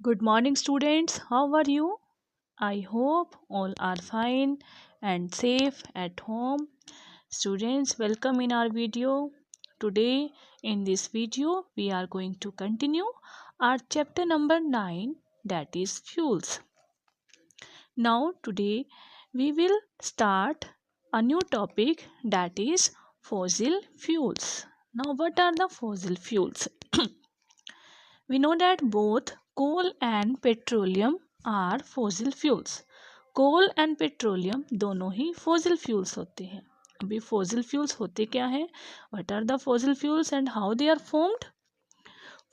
Good morning, students. How are you? I hope all are fine and safe at home. Students, welcome in our video. Today, in this video, we are going to continue our chapter number 9, that is fuels. Now, today, we will start a new topic, that is fossil fuels. Now, what are the fossil fuels? We know that both coal and petroleum are fossil fuels. Coal and petroleum दोनों ही fossil fuels होते हैं. अभी fossil fuels होते क्या हैं? What are the fossil fuels and how they are formed?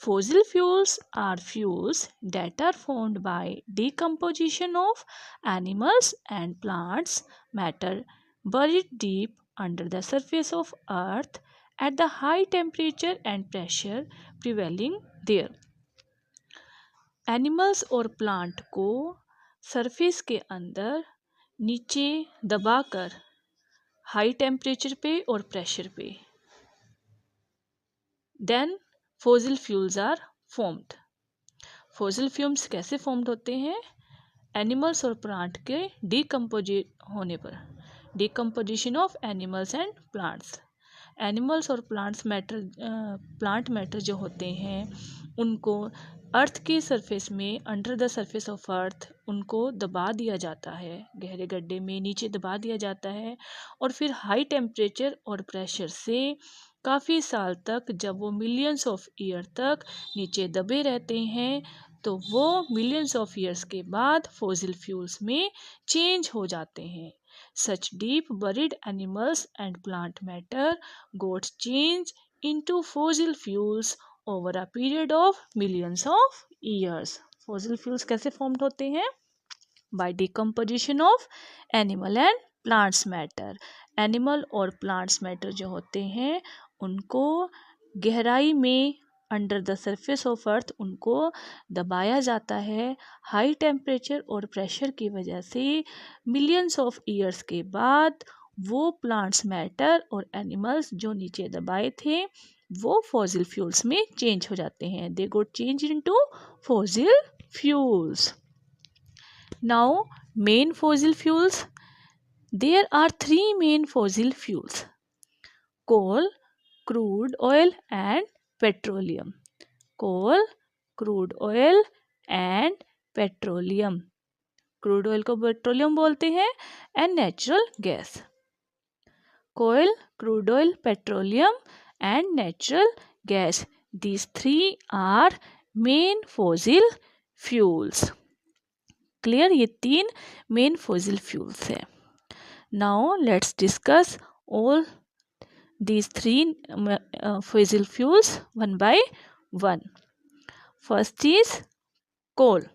Fossil fuels are fuels that are formed by decomposition of animals and plants matter buried deep under the surface of earth at the high temperature and pressure prevailing there. Animals और plant को surface के अंदर नीचे दबाकर high temperature पे और pressure पे then fossil fuels are formed. Fossil fumes कैसे फॉर्म्ड होते हैं? एनिमल्स और प्लांट के होने पर. Decomposition of animals and plants. Animals और प्लांट मैटर जो होते हैं उनको अर्थ के सरफेस में, under the surface of earth, उनको दबा दिया जाता है, गहरे गड्ढे में नीचे दबा दिया जाता है और फिर हाई टेम्परेचर और प्रेशर से काफ़ी साल तक, जब वो मिलियंस ऑफ ईयर तक नीचे दबे रहते हैं, तो वो मिलियंस ऑफ ईयर्स के बाद फॉसिल फ्यूल्स में चेंज हो जाते हैं. Such deep buried animals and plant matter got changed into fossil fuels over a period of millions of years. Fossil fuels कैसे formed होते हैं? By decomposition of animal and plants matter. Animal और plants matter जो होते हैं उनको गहराई में, under the surface of earth, उनको दबाया जाता है हाई टेम्परेचर और प्रेशर की वजह से. मिलियंस ऑफ ईयर्स के बाद वो प्लांट्स मैटर और एनिमल्स जो नीचे दबाए थे वो फॉसिल फ्यूल्स में चेंज हो जाते हैं. They got change into fossil fuels. Now main fossil fuels. There are 3 main fossil fuels: coal, crude oil and petroleum. Coal, crude oil and petroleum. Crude oil को पेट्रोलियम बोलते हैं and natural gas. कोयल, crude oil, petroleum and natural gas, these 3 are main fossil fuels. Clear? ये 3 main fossil fuels है. Now let's discuss all these 3 fossil fuels one by one. First is coal.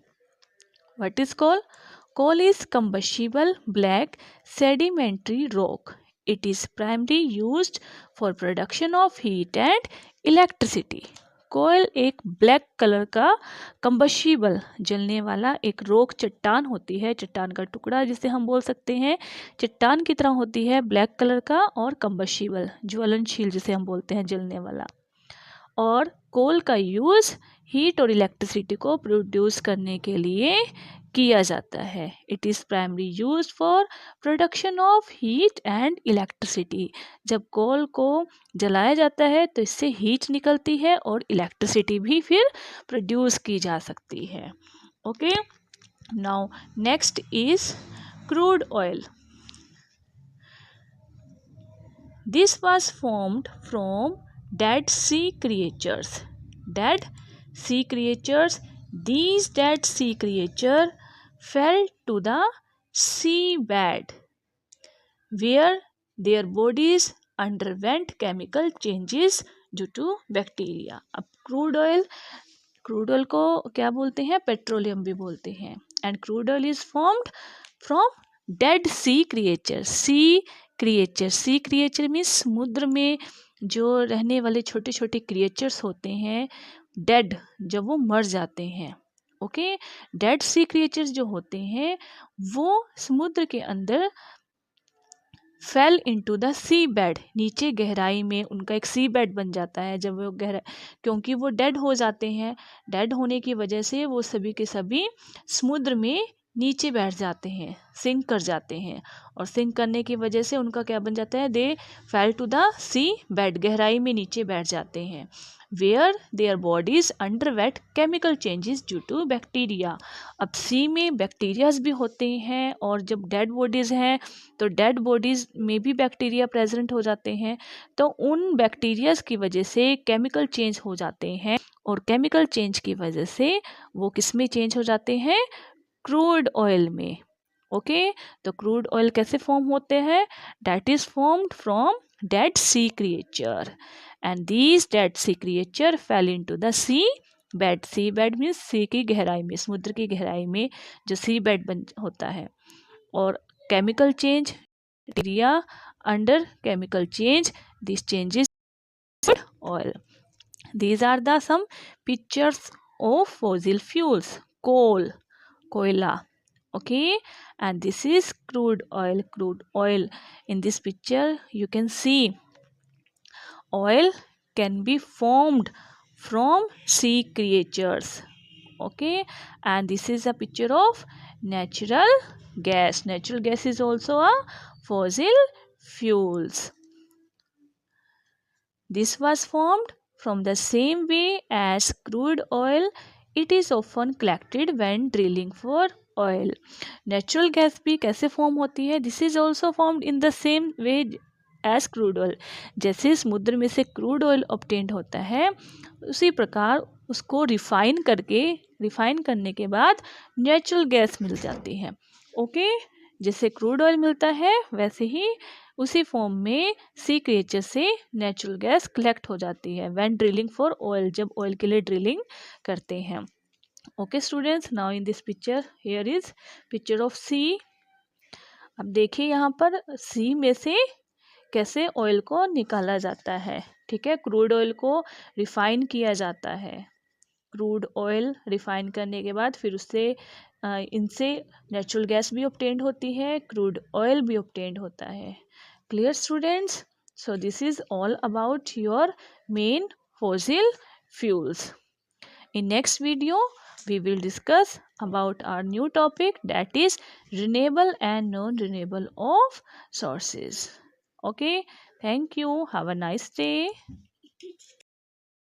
What is coal? Coal is combustible black sedimentary rock. It is primarily used for production of heat and electricity. कोयल एक black colour का कंबशिबल, जलने वाला एक rock, चट्टान होती है, चट्टान का टुकड़ा जिसे हम बोल सकते हैं, चट्टान की तरह होती है, ब्लैक कलर का, और कंबशिबल ज्वलनशील जिसे हम बोलते हैं, जलने वाला. और कोल का यूज़ हीट और इलेक्ट्रिसिटी को प्रोड्यूस करने के लिए किया जाता है. It is primary use for production of heat and electricity. जब कोल को जलाया जाता है तो इससे हीट निकलती है और इलेक्ट्रिसिटी भी फिर प्रोड्यूस की जा सकती है. Okay, now next is crude oil. This was formed from dead sea creatures. Dead sea creatures. These dead sea creatures fell to the seabed where their bodies underwent chemical changes due to bacteria. अब crude oil को क्या बोलते हैं? Petroleum भी बोलते हैं. And crude oil is formed from dead sea creature. Sea creature means समुद्र में जो रहने वाले छोटे छोटे क्रिएचर्स होते हैं, डेड, जब वो मर जाते हैं. ओके, डेड सी क्रिएचर्स जो होते हैं वो समुद्र के अंदर fell into the sea bed, नीचे गहराई में उनका एक सी बेड बन जाता है जब वो गहरा, क्योंकि वो डेड हो जाते हैं, डेड होने की वजह से वो सभी के सभी समुद्र में नीचे बैठ जाते हैं, सिंक कर जाते हैं, और सिंक करने की वजह से उनका क्या बन जाता है, they fell to the sea bed, गहराई में नीचे बैठ जाते हैं, where their bodies underwent chemical changes due to bacteria. अब सी में बैक्टीरियाज भी होते हैं, और जब डेड बॉडीज़ हैं तो डेड बॉडीज़ में भी बैक्टीरिया प्रेजेंट हो जाते हैं, तो उन बैक्टीरियाज की वजह से केमिकल चेंज हो जाते हैं, और केमिकल चेंज की वजह से वो किस में चेंज हो जाते हैं, क्रूड ऑयल में। ओके, तो क्रूड ऑयल कैसे फॉर्म होते हैं, that is formed from dead sea creature, and these dead sea creature fell into the sea bed. Sea bed means sea की गहराई में, समुद्र की गहराई में जो सी बेड बन होता है, और chemical change, bacteria under chemical change, this changes oil. These are the some pictures of fossil fuels, coal, koila, okay, and this is crude oil. Crude oil, in this picture you can see oil can be formed from sea creatures, okay, and this is a picture of natural gas. Natural gas is also a fossil fuels. This was formed from the same way as crude oil. It is often collected when drilling for oil. Natural gas भी कैसे form होती है, this is also formed in the same way as crude oil. जैसे समुद्र में से crude oil obtained होता है, उसी प्रकार उसको रिफाइन करने के बाद नेचुरल गैस मिल जाती है। ओके, जैसे क्रूड ऑयल मिलता है वैसे ही उसी फॉर्म में सी क्रिएचर से नेचुरल गैस कलेक्ट हो जाती है व्हेन ड्रिलिंग फॉर ऑयल, जब ऑयल के लिए ड्रिलिंग करते हैं। Okay students, now in this picture here is picture of sea. अब देखिए यहाँ पर सी में से कैसे ऑयल को निकाला जाता है। ठीक है, क्रूड ऑयल को रिफाइन किया जाता है, क्रूड ऑयल रिफाइन करने के बाद फिर उससे इनसे नेचुरल गैस भी ऑब्टेन्ड होती है, क्रूड ऑयल भी ऑब्टेन्ड होता है। Clear students? So this is all about your main fossil fuels. In next video, we will discuss about our new topic, that is renewable and non-renewable of sources. Okay, thank you. Have a nice day.